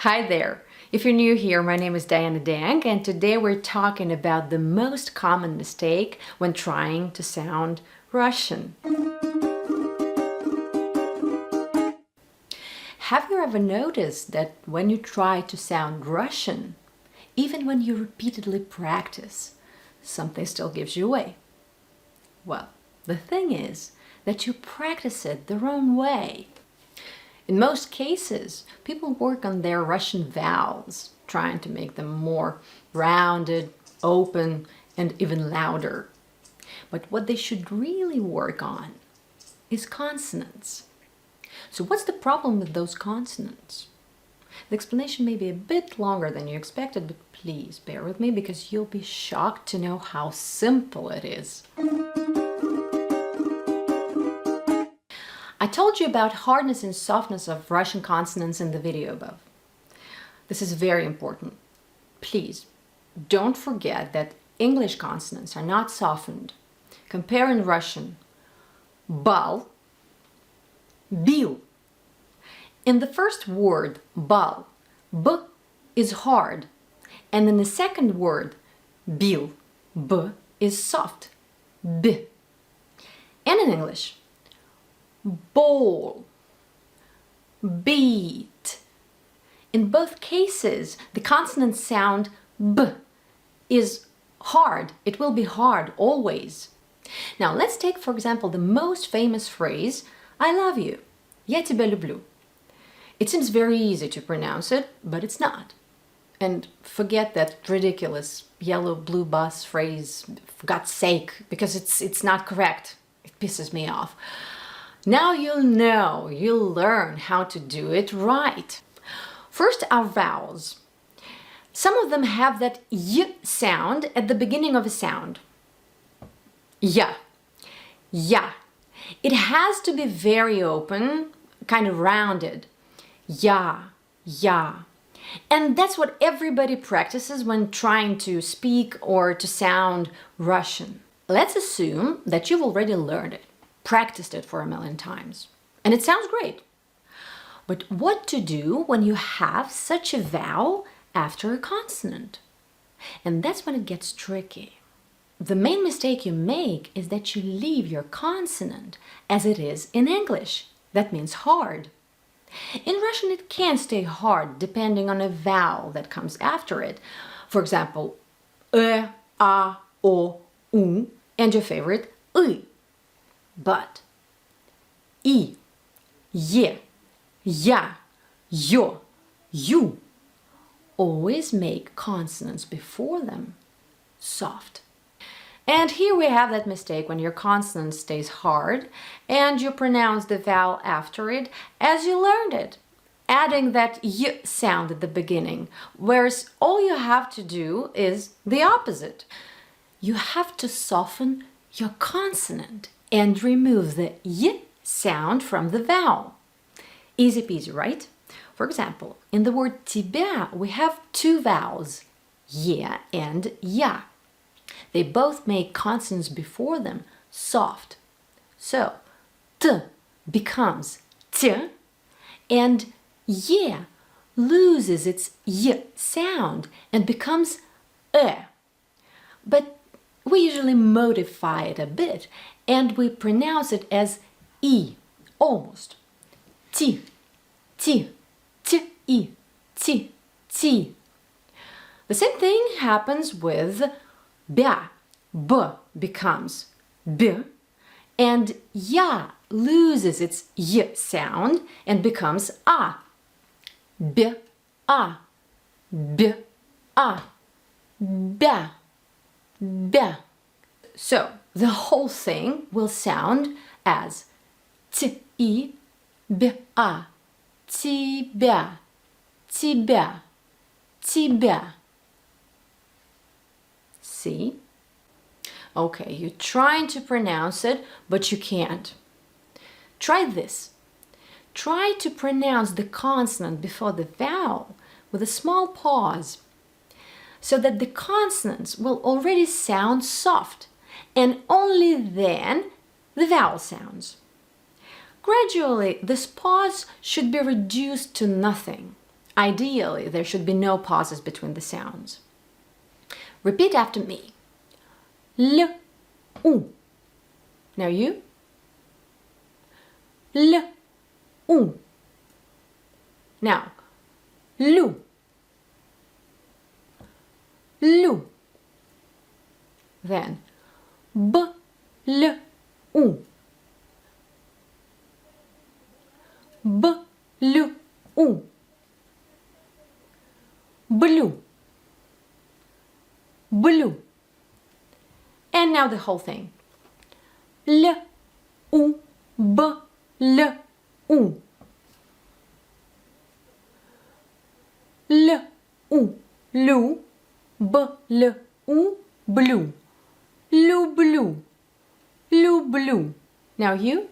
Hi there! If you're new here, my name is Diana Dank, and today we're talking about the most common mistake when trying to sound Russian. Have you ever noticed that when you try to sound Russian, even when you repeatedly practice, something still gives you away? Well, the thing is that you practice it the wrong way. In most cases, people work on their Russian vowels, trying to make them more rounded, open, and even louder. But what they should really work on is consonants. So what's the problem with those consonants? The explanation may be a bit longer than you expected, but please bear with me because you'll be shocked to know how simple it is. I told you about hardness and softness of Russian consonants in the video above. This is very important. Please don't forget that English consonants are not softened. Compare in Russian, bal, bil. In the first word, bal, b is hard, and in the second word, bil, b is soft, b. And in English, bowl, beat. In both cases, the consonant sound b is hard. It will be hard always. Now let's take, for example, the most famous phrase, I love you. Я тебя люблю. It seems very easy to pronounce it, but it's not. And forget that ridiculous yellow blue bus phrase, for God's sake, because it's not correct. It pisses me off. Now you'll learn how to do it right. First, our vowels. Some of them have that y sound at the beginning of a sound. Ya, ya. It has to be very open, kind of rounded. Ya, ya. And that's what everybody practices when trying to speak or to sound Russian. Let's assume that you've already learned it. Practiced it for a million times. And it sounds great. But what to do when you have such a vowel after a consonant? And that's when it gets tricky. The main mistake you make is that you leave your consonant as it is in English. That means hard. In Russian, it can stay hard depending on a vowel that comes after it. For example, e, a, o, u, and your favorite, y. But I, ye, ya, yo, you always make consonants before them soft. And here we have that mistake when your consonant stays hard and you pronounce the vowel after it as you learned it, adding that y sound at the beginning, whereas all you have to do is the opposite. You have to soften your consonant and remove the y sound from the vowel. Easy peasy, right? For example, in the word тебя we have two vowels, ye and ya. They both make consonants before them soft. So, t becomes t, and ye loses its y sound and becomes e. But we usually modify it a bit and we pronounce it as I, almost. Ti, ti, ti, ti, ti. The same thing happens with bya. B becomes b, and ya loses its y sound and becomes a. B, a, b, a, bya. Bya. So the whole thing will sound as ti, bya, тебя, тебя, тебя. See? Okay, you're trying to pronounce it, but you can't. Try this. Try to pronounce the consonant before the vowel with a small pause, so that the consonants will already sound soft, and only then the vowel sounds. Gradually, this pause should be reduced to nothing, Ideally, there should be no pauses between the sounds. Repeat after me. L, U. Now you. L, U. Now, lu. Lu. Then, b, l, u. B, l, u. Blue. Blue. And now the whole thing. L, u, b, l, u. L, u, lu, b, l, u, blue. Lu, blue. Lu, blue. Now you.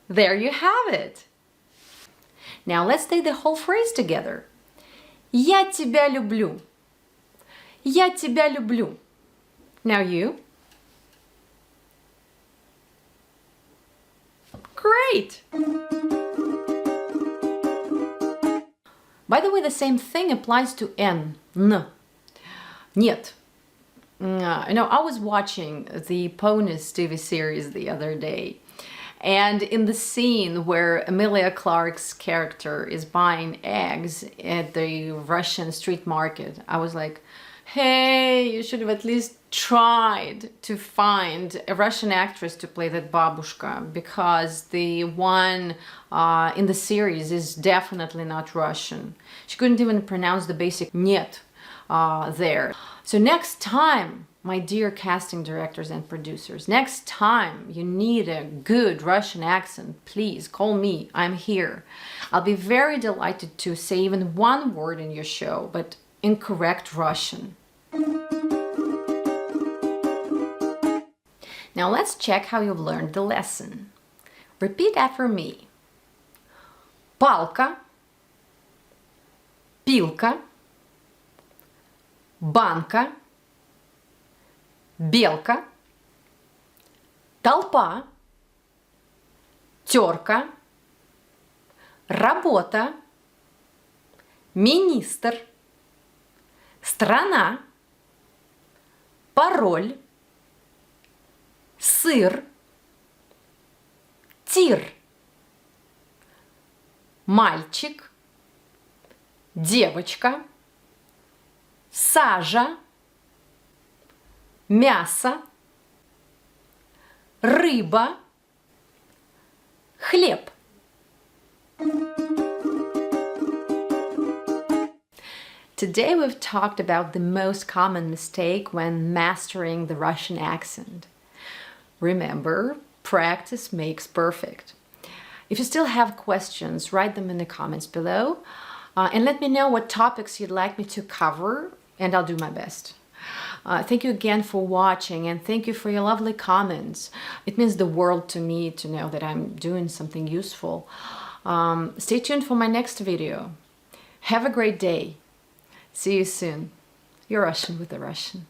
There you have it. Now let's take the whole phrase together. Я тебя люблю. Я тебя люблю. Now you. Great! By the way, the same thing applies to N. Нет. I was watching the Ponies TV series the other day. And in the scene where Emilia Clarke's character is buying eggs at the Russian street market, I was like, hey, you should have at least tried to find a Russian actress to play that babushka, because the one in the series is definitely not Russian. She couldn't even pronounce the basic нет there. So next time, my dear casting directors and producers, next time you need a good Russian accent, please call me. I'm here. I'll be very delighted to say even one word in your show, but in correct Russian. Now let's check how you've learned the lesson. Repeat after me. Палка, пилка, банка, белка, толпа, терка, работа, министр, страна, пароль, сыр, тир, мальчик, девочка, сажа, мясо, рыба, хлеб. Today we've talked about the most common mistake when mastering the Russian accent. Remember, practice makes perfect. If you still have questions, write them in the comments below and let me know what topics you'd like me to cover, and I'll do my best. Thank you again for watching, and thank you for your lovely comments. It means the world to me to know that I'm doing something useful. Stay tuned for my next video. Have a great day. See you soon. You're Russian with a Russian.